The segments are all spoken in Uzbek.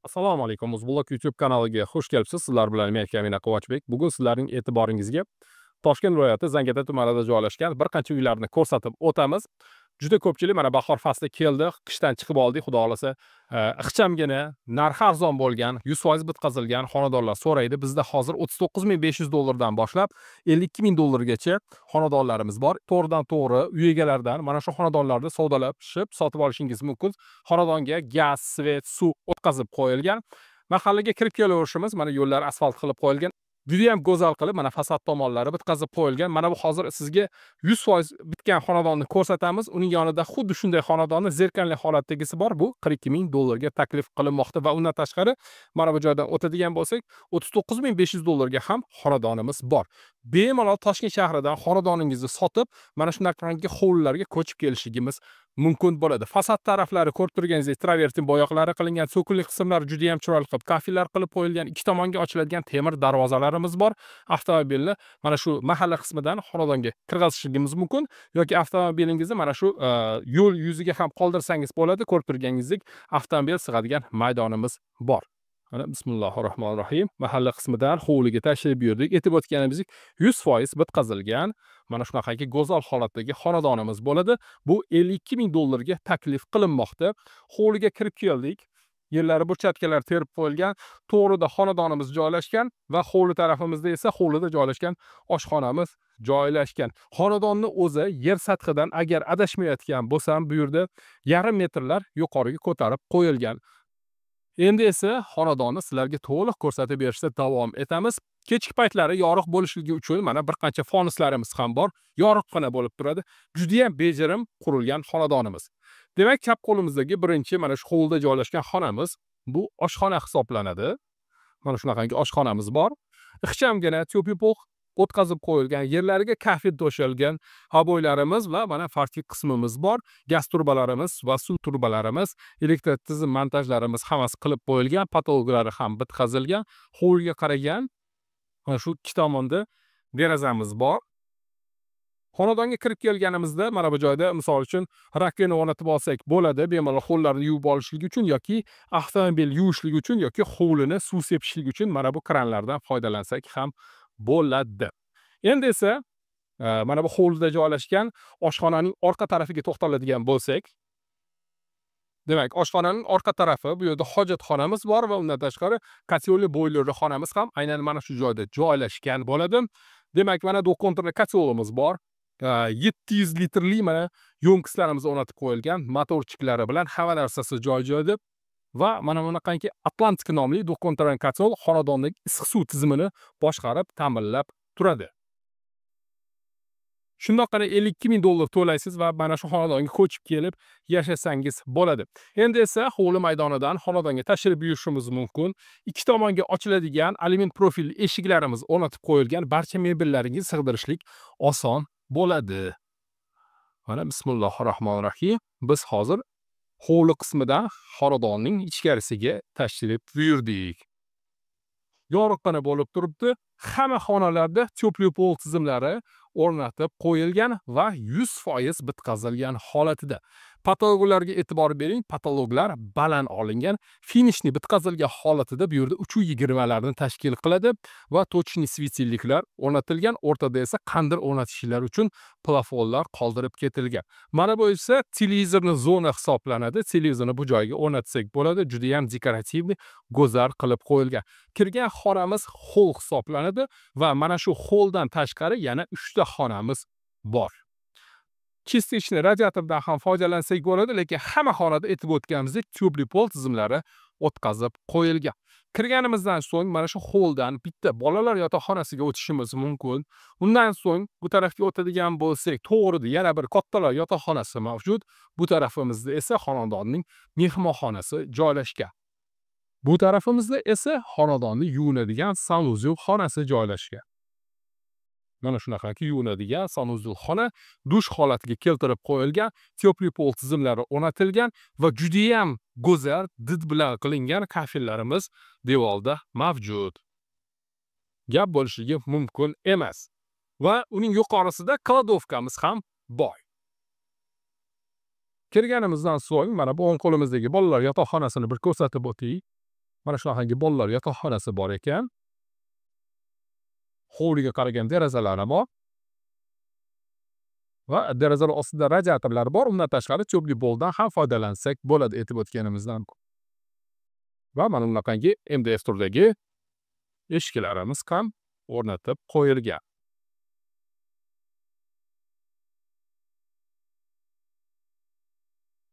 Assalomu alaykum. Uzbulloq YouTube kanaliga xush kelibsiz. Sizlar bilan men Kamina Quvonchbek. Bugun sizlarning e'tiboringizga Toshkent viloyati Zangiota tumanida joylashgan bir qancha uylarni ko'rsatib o'tamiz. Juda ko'pchilik mana bahor fasli keldi, qishdan chiqib oldik, xudo xolasa, ixchamgina, narxi arzon bo'lgan, 100% bitkazilgan xonadonlar so'raydi. Bizda hozir $39.500 dan boshlab $52.000 gacha xonadonlarimiz bor. To'g'ridan to'g'ri uy egalaridan mana shu xonadonlarda savdolashib, sotib olishingiz mumkin. Xonadonga gaz, svet, suv o'tkazib qo'yilgan. Mahallaga kirib kelaverishimiz, mana yo'llar asfalt qilib qo'yilgan. Juda ham go'zal qilib, mana fasad tomonlari bitkazib qo'yilgan. Mana bu hozir sizga 100% bitgan xonadonni ko'rsatamiz. Uning yonida xuddi shunday xonadonni zerkanli holatdagisi bor. Bu $42.000 ga taklif qilinmoqda va undan tashqari mana bu joydan o'tadigan bo'lsak, $39.500 ga ham xonadonimiz bor. Bemalol Toshkent shahridan xonadoningizni sotib, mana shunaqangi hovlilarga ko'chib kelishligimiz mumkin bo'ladi. Fasad taraflari ko'rib turganingizdek travertin bo'yoqlari qilingan, so'kinli qismlari juda ham chiroyli qilib kafillar qilib qo'yilgan, ikki tomonga ochiladigan temir darvozalarimiz bor. Avtomobilni mana shu mahalla qismidan xonadonga kirgizishligimiz mumkin yoki avtomobilingizni mana shu yo'l yuziga ham qoldirsangiz bo'ladi. Ko'rib turganingizdek avtomobil sig'adigan maydonimiz bor. Mana bismillahirrohmanirrohim. Mahalla qismidan hovliga tashrif buyurdik. Aytib o'tganimizdek 100% bitkazilgan mana shunaqangi go'zal holatdagi xonadonimiz bo'ladi. Bu $52.000 ga taklif qilinmoqda. Hovliga kirib keldik. Yerlari burchatkalar terib qo'yilgan. To'g'rida xonadonimiz joylashgan va hovli tarafimizda esa hovlida joylashgan oshxonamiz joylashgan. Xonadonni o'zi yer sathidan agar adashmayotgan bo'lsam, bu yerda yarim metrlar yuqoriga ko'tarib qo'yilgan. Endi esa xonadonni sizlarga to'liq ko'rsatib berishda davom etamiz. Kechki paytlari yoriq bo'lishligi uchun mana bir qancha fonuslarimiz ham bor. Yoriqxona bo'lib turadi. Juda ham bejirim qurilgan xonadonimiz. Demak, chap qo'limizdagi birinchi mana shu hovlida joylashgan xonamiz bu oshxona hisoblanadi. Mana shunaqangi oshxonamiz bor. Ixchamgina to'p-to'piq o'tkazib qo'yilgan, yerlariga kafet to'shalgan haboylarimiz va mana farqli qismimiz bor. Gaz turbalarimiz va suv turbalarimiz, elektr tizim montajlarimiz hammasi qilib qo'yilgan, patologlari ham bitkazilgan. Hovliga qaragan mana shu ikki tomonda derazamiz bor. Xonadonga kirib kelganimizda mana bu joyda misol uchun rakovina o'rnatib olsak bo'ladi, bemalol qo'llarni yuvib olishligi uchun yoki avtomobil yuvishligi uchun yoki hovlini suv sepishligi uchun mana bu kranlardan foydalansak ham bo'ladi. Endi esa mana bu hovlida joylashgan oshxonaning orqa tarafiga to'xtaladigan bo'lsak, demak, oshxonaning orqa tarafi bu yerda hojatxonamiz bor va undan tashqari kotelli boylerli xonamiz ham aynan mana shu joyda joylashgan bo'ladi. Demak, mana do'kontirli kotelimiz bor. 700 litrli mana yo'mkislarimiz o'rnatib qo'yilgan, motorchiklari bilan hamma narsasi joy-joyida va mana bunaqangi Atlantik nomli do'kontirli kotel xonadondagi issiq suv tizimini boshqarib, ta'minlab turadi. Shundoqqina $52.000 to'laysiz va mana shu xonadonga ko'chib kelib yashasangiz bo'ladi. Endi esa hovli maydonidan xonadonga tashrif buyurishimiz mumkin. Ikki tomonga ochiladigan alyumin profilli eshiklarimiz o'rnatib qo'yilgan, barcha mebellaringizni sig'dirishlik oson bo'ladi. Mana bismillahirrohmanirrohim. Biz hozir hovli qismidan xonadonning ichkarisiga tashrif buyurdik. Yoriqxona bo'lib turibdi. Hamma xonalarda to'p-to'piq tizimlari o'rnatib qo'yilgan va 100% bitkazilgan holatida. Patologlarga e'tibor bering. Patologlar baland olingan, finishni bitkazilgan holatida bu yerda 320 larni tashkil qiladi va tochni svetilliklar o'rnatilgan. O'rtada esa qandir o'rnatishlar uchun plafonlar qoldirib ketilgan. Mana bu esa televizorning zona hisoblanadi. Televizorni bu joyga o'rnatsak bo'ladi. Juda ham dekorativni, go'zal qilib qo'yilgan. Kirgan xonamiz hol hisoblanadi va mana shu holdan tashqari yana 3 ta xonamiz bor. Chistishni radiatordan ham foydalansak bo'ladi, lekin hamma xonada aytib o'tganimizdek tubli pol tizimlari o'tkazib qo'yilgan. Kirganimizdan so'ng mana shu holdan bitta bolalar yotoqxonasiga o'tishimiz mumkin. Undan so'ng bu tarafga o'tadigan bo'lsak, to'g'rida yana bir kattalar yotoqxonasi mavjud. Bu tarafimizda esa xonadonning mehmonxonasi joylashgan. Bu tarafimizda esa xonadonni yuvinadigan sanuzel xonasi joylashgan. Mana shunaqangi yuvinadigan sanuzel xona dush holatiga keltirib qo'yilgan, to'pli pol tizimlari o'rnatilgan va juda ham go'zal did bilan qilingan kafillarimiz devorda mavjud. Gap bo'lishligi mumkin emas. Va uning yuqorisida kladovkamiz ham bor. Kirganimizdan so'ng mana bu o'ng qo'limizdagi bolalar yotoqxonasini bir ko'rsatib o'taylik. Mana shunaqangi bolalar yotoqxonasi bor ekan. Hovliga qaragan derazalari bor va derazalar ostida radiatorlar bor. Undan tashqari cho'pli poldan ham foydalansak bo'ladi aytib o'tganimizdan. Va mana bunaqangi MDF turdagi eshiklarimiz ham o'rnatib qo'yilgan.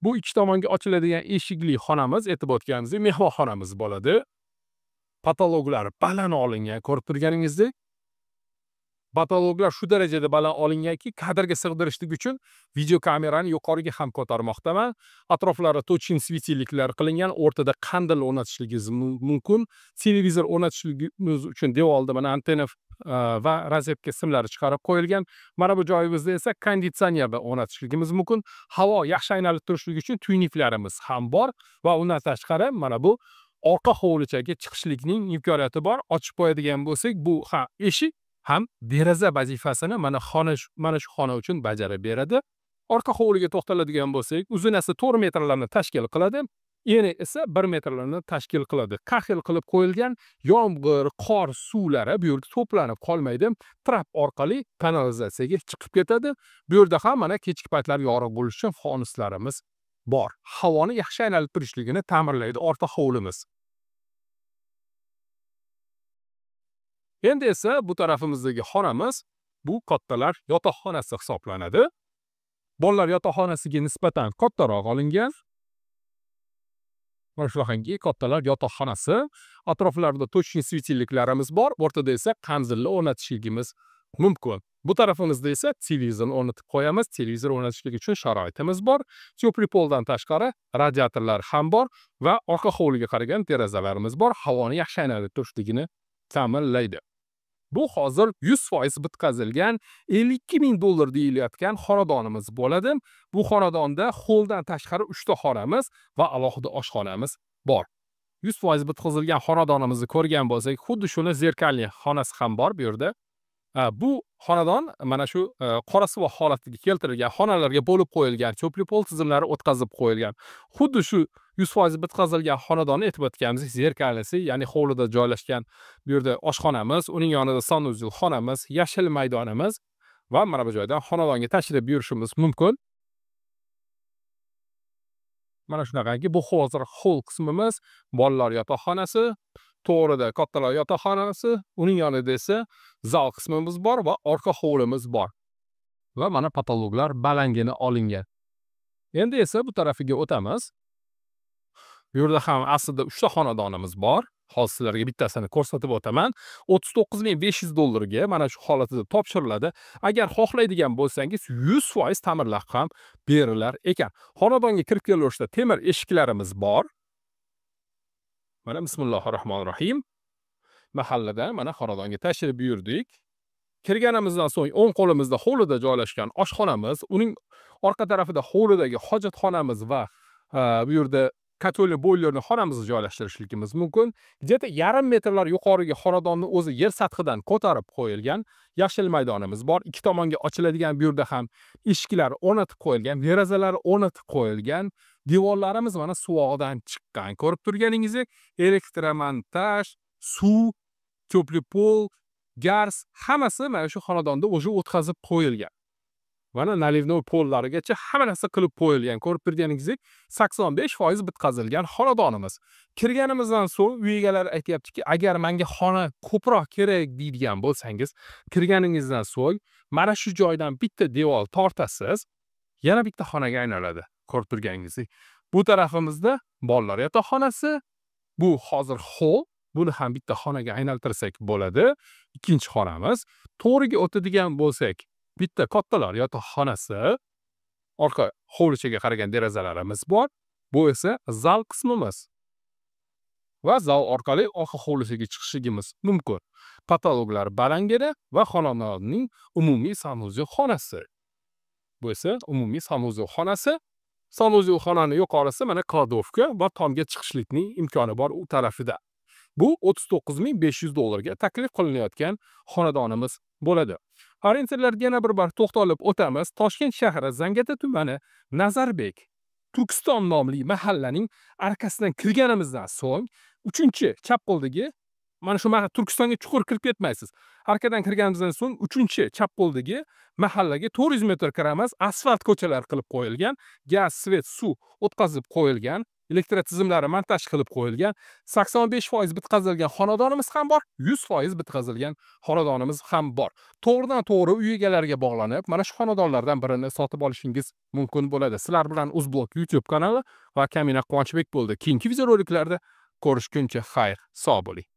Bu ikki tomonga ochiladigan eshikli xonamiz aytib o'tganimizdek mehmonxonamiz bo'ladi. Patologlar baland olingan, ko'rib turganingizdek. Patologlar shu darajada baland olinganki, kadrga sig'dirishlik uchun videokamerani yuqoriga ham ko'tarmoqdaman. Atroflari to'chin svetilliklar qilingan, o'rtada qandil o'rnatishingiz mumkin. Televizor o'rnatishingiz uchun devorda mana antenna va rozetka simlari chiqarib qo'yilgan. Mana bu joyimizda esa konditsionerni o'rnatishligimiz mumkin. Havo yaxshi aylanib turishligi uchun tuynuklarimiz ham bor va undan tashqari mana bu orqa hovlichaga chiqishlikning imkoniyati bor. Ochib qo'yadigan bo'lsak, bu eshik ham deraza vazifasini mana shu xona uchun bajarib beradi. Orqa hovliga to'xtaladigan bo'lsak, uzunasi 4 metrlarni tashkil qiladi. Eni esa 1 metrlarni tashkil qiladi. Qaxil qilib qo'yilgan yomg'ir, qor suvlari bu yerda to'planib qolmaydi. Trap orqali kanalizatsiyaga chiqib ketadi. Bu yerda ham mana kechki paytlar yorug' bo'lish uchun fonuslarimiz bor. Havoni yaxshi aylanib turishligini ta'minlaydi orqa hovlimiz. Endi esa bu tarafimizdagi xonamiz bu kattalar yotoqxonasi hisoblanadi. Bolalar yotoqxonasiga nisbatan kattaroq olingan. Mana shunaqangi kattalar yotoqxonasi. Atroflarida to'chni svetilliklarimiz bor. O'rtada esa qanzilni o'rnatishligimiz mumkin. Bu tarafimizda esa televizorni o'rnatib qo'yamiz. Televizor o'rnatishlik uchun sharoitimiz bor. Cho'pli poldan tashqari radiatorlar ham bor va orqa hovliga qaragan derazalarimiz bor. Havoni yaxshi aylanib turishligini ta'minlaydi. Bu hozir 100% bitkazilgan $52,000 deyilayotgan xonadonimiz bo'ladi. Bu xonadonda holdan tashqari 3 ta xonamiz va alohida oshxonamiz bor. 100% bitkazilgan xonadonimizni ko'rgan bo'lsak, xuddi shuni zerkalli xonasi ham bor bu yerda. Bu xonadon mana shu qorasuvoq holatiga keltirilgan, xonalarga bo'lib qo'yilgan, cho'pli pol tizimlari o'tkazib qo'yilgan. Xuddi shu 100% bitkazilgan xonadonni aytib o'tganimizdek zerkallisi, ya'ni hovlida joylashgan bu yerda oshxonamiz, uning yonida sanuzel xonamiz, yashil maydonimiz va mana bu joydan xonadonga tashrif buyurishimiz mumkin. Mana shunaqangi bu hozir hol qismimiz, bolalar yotoqxonasi, to'g'rida kattalar yotoqxonasi, uning yonida esa zal qismimiz bor va orqa hovlimiz bor. Va mana patologlar balangina olingan. Endi esa bu tarafiga o'tamiz. Bu yerda ham aslida 3 ta xonadonimiz bor. Hozir sizlarga bittasini ko'rsatib o'taman. $39,500 ga mana shu holatida topshiriladi. Agar xohlaydigan bo'lsangiz 100% ta'mirlab ham berilar ekan. Xonadonga kirib kelishda temir eshiklarimiz bor. Mana bismillahirrohmanirrohim. Mahallada mana xonadonga tashrif buyurdik. Kirganimizdan so'ng o'ng qo'limizda hovlida joylashgan oshxonamiz, uning orqa tarafida hovlidagi hojatxonamiz va bu yerda katoli boylerni xonamizni joylashtirishligimiz mumkin. Где-то yarim metrlar yuqoriga xonadonni o'zi yer sathidan ko'tarib qo'yilgan yashil maydonimiz bor. Ikki tomonga ochiladigan bu yerda ham eshiklar o'rnatib qo'yilgan, derazalar o'rnatib qo'yilgan. Devorlarimiz mana suvog'idan chiqqan. Ko'rib turganingizdek, elektromontaj, suv, cho'pli pol, gaz hammasi mana shu xonadonda o'zi o'tkazib qo'yilgan. Mana nalivnoy pollarigacha hamma narsa qilib qo'yilgan. Ko'rib turganingizdek, 85% bitkazilgan xonadonimiz. Kirganimizdan so'ng uy egalari aytayaptiki, agar menga xona ko'proq kerak deydigan bo'lsangiz, kirganingizdan so'ng mana shu joydan bitta devor tortasiz, yana bitta xonaga aylanadi. Ko'rib turganingizdek, bu tarafimizda bolalar yotoqxonasi, bu hozir hol, buni ham bitta xonaga aylantirsak bo'ladi. Ikkinchi xonamiz. To'g'riga o'tadigan bo'lsak, bitta kattalar yotoqxonasi, orqa hovlichaga qaragan derazalarimiz bor. Bu esa zal qismimiz. Va zal orqali orqa hovlisiga chiqishimiz mumkin. Patologlar balangina va xonadonning umumiy sanuzel xonasi. Bu esa umumiy sanuzel xonasi. Sanuzel xonani yuqorisi mana kladovka va tomga chiqishlikning imkoni bor u tarafida. Bu $39,500 ga taklif qilinayotgan xonadonimiz bo'ladi. Orientirlarga yana bir bor to'xtalib o'tamiz. Toshkent shahri Zangata tumani Nazarbek, Turkiston nomli mahallaning arkasidan kirganimizdan so'ng Uchinchi chap qo'ldagi mana shu Turkistonga chuqur kirib ketmaysiz. Harkadan kirganimizdan so'ng uchinchi chap qo'ldagi mahallaga 400 metr kiramiz. Asfalt ko'chalar qilib qo'yilgan, gaz, svet, suv o'tkazib qo'yilgan, elektr tizimlari montaj qilib qo'yilgan, 85% bitkazilgan xonadonimiz ham bor, 100% bitkazilgan xonadonimiz ham bor. To'g'ridan to'g'ri uy egalariga bog'lanib, mana shu xonadonlardan birini sotib olishingiz mumkin bo'ladi. Sizlar bilan Uzblok YouTube kanali va Kamina Quvonchbek bo'ldi. Keyingi videoroliklarda ko'rishguncha xayr, sog' bo'ling.